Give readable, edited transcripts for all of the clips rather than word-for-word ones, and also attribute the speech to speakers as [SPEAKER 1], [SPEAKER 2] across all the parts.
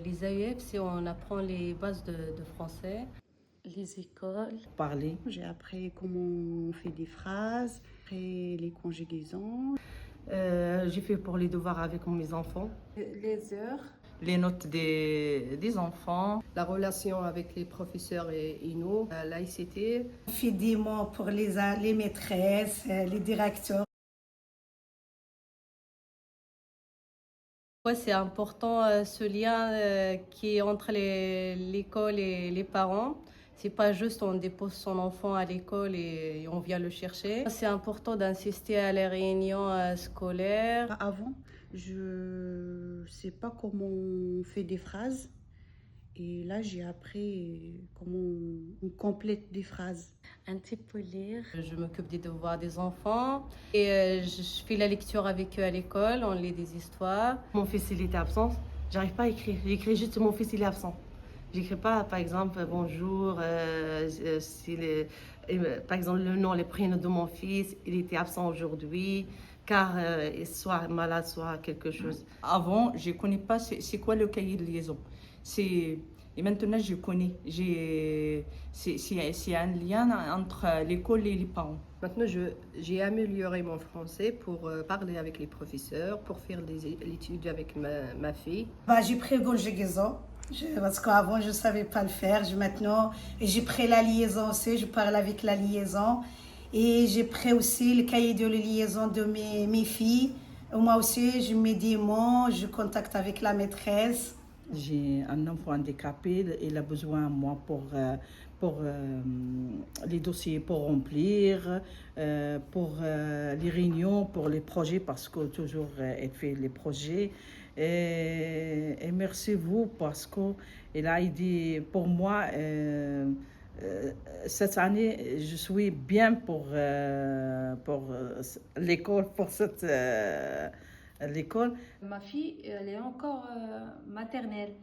[SPEAKER 1] Les AEF, c'est on apprend les bases de français. Les écoles.
[SPEAKER 2] Parler.
[SPEAKER 3] J'ai appris comment on fait des phrases, après les conjugaisons.
[SPEAKER 4] J'ai fait pour les devoirs avec mes enfants.
[SPEAKER 5] Les heures.
[SPEAKER 4] Les notes des enfants.
[SPEAKER 1] La relation avec les professeurs et nous. La ICT.
[SPEAKER 6] On fait des mots pour les maîtresses, les directeurs.
[SPEAKER 1] Ouais, c'est important ce lien qui est entre l'école et les parents. C'est pas juste on dépose son enfant à l'école et on vient le chercher. C'est important d'insister à les réunions scolaires.
[SPEAKER 3] Avant, je ne sais pas comment on fait des phrases. Et là, j'ai appris comment on complète des phrases.
[SPEAKER 5] Un petit peu lire.
[SPEAKER 1] Je m'occupe des devoirs des enfants et je fais la lecture avec eux à l'école, on lit des histoires.
[SPEAKER 4] Mon fils, il était absent. J'arrive pas à écrire. J'écris juste mon fils, il est absent. J'écris pas, par exemple, bonjour, par exemple, le nom, le prénom de mon fils, il était absent aujourd'hui, car il soit malade, soit quelque chose.
[SPEAKER 7] Avant, je ne connais pas c'est quoi le cahier de liaison. Et maintenant, je connais. C'est un lien entre l'école et les parents.
[SPEAKER 1] Maintenant, j'ai amélioré mon français pour parler avec les professeurs, pour faire l'étude avec ma fille.
[SPEAKER 6] J'ai pris conjugaison. Parce qu'avant, je ne savais pas le faire. Maintenant, j'ai pris la liaison aussi. Je parle avec la liaison. Et j'ai pris aussi le cahier de liaison de mes filles. Moi aussi, je mets des mots. Je contacte avec la maîtresse.
[SPEAKER 2] J'ai un enfant handicapé. Il a besoin de moi pour les dossiers pour remplir, pour les réunions, pour les projets, parce que toujours elle fait les projets. Et merci vous parce qu'il a aidé pour moi. Cette année, je suis bien pour l'école, pour cette l'école.
[SPEAKER 5] Ma fille, elle est encore maternelle.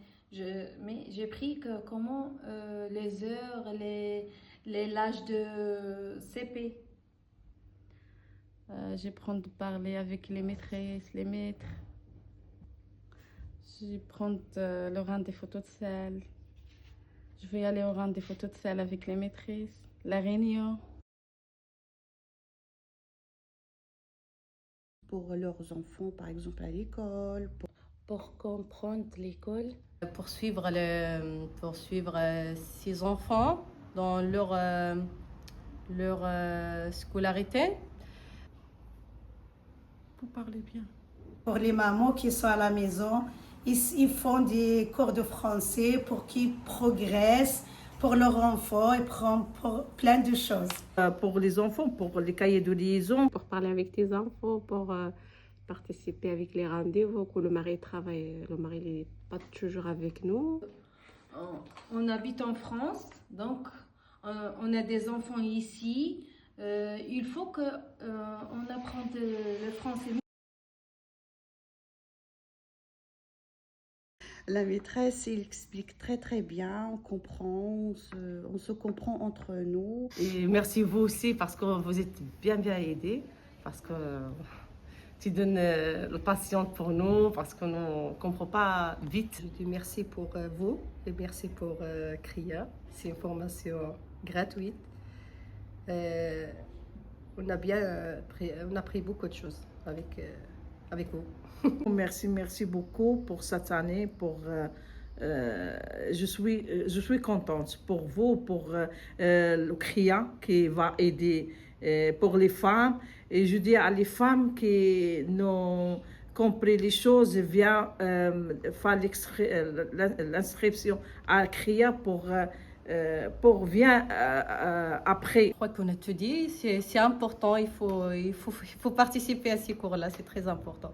[SPEAKER 5] Mais j'ai pris comment les heures, l'âge de CP.
[SPEAKER 8] Je prends de parler avec les maîtresses, les maîtres. Je prends le rang des photos de salle. Je vais aller au rang des photos de salle avec les maîtresses, la réunion.
[SPEAKER 3] Pour leurs enfants, par exemple, à l'école.
[SPEAKER 1] Pour comprendre l'école. Pour suivre ses enfants dans leur scolarité.
[SPEAKER 7] Vous parlez bien.
[SPEAKER 6] Pour les mamans qui sont à la maison, ils font des cours de français pour qu'ils progressent pour leurs enfants et pour plein de choses.
[SPEAKER 2] Pour les enfants, pour les cahiers de liaison.
[SPEAKER 9] Pour parler avec tes enfants, pour participer avec les rendez-vous, que le mari travaille, le mari n'est pas toujours avec nous.
[SPEAKER 5] On habite en France, donc on a des enfants ici. Il faut qu'on apprenne le français.
[SPEAKER 3] La maîtresse, elle explique très très bien, on comprend, on se comprend entre nous.
[SPEAKER 4] Et merci vous aussi parce que vous êtes bien aidés, parce que tu donnes la patience pour nous, parce qu'on ne comprend pas vite.
[SPEAKER 1] Je dis merci pour vous et merci pour CRIA. C'est une formation gratuite. On a appris beaucoup de choses avec vous.
[SPEAKER 2] Merci beaucoup pour cette année. Je suis contente pour vous, pour le CRIA qui va aider pour les femmes. Et je dis à les femmes qui n'ont compris les choses, viennent faire l'inscription à CRIA pour bien après.
[SPEAKER 1] Je crois qu'on a tout dit, c'est important, il faut participer à ces cours-là, c'est très important.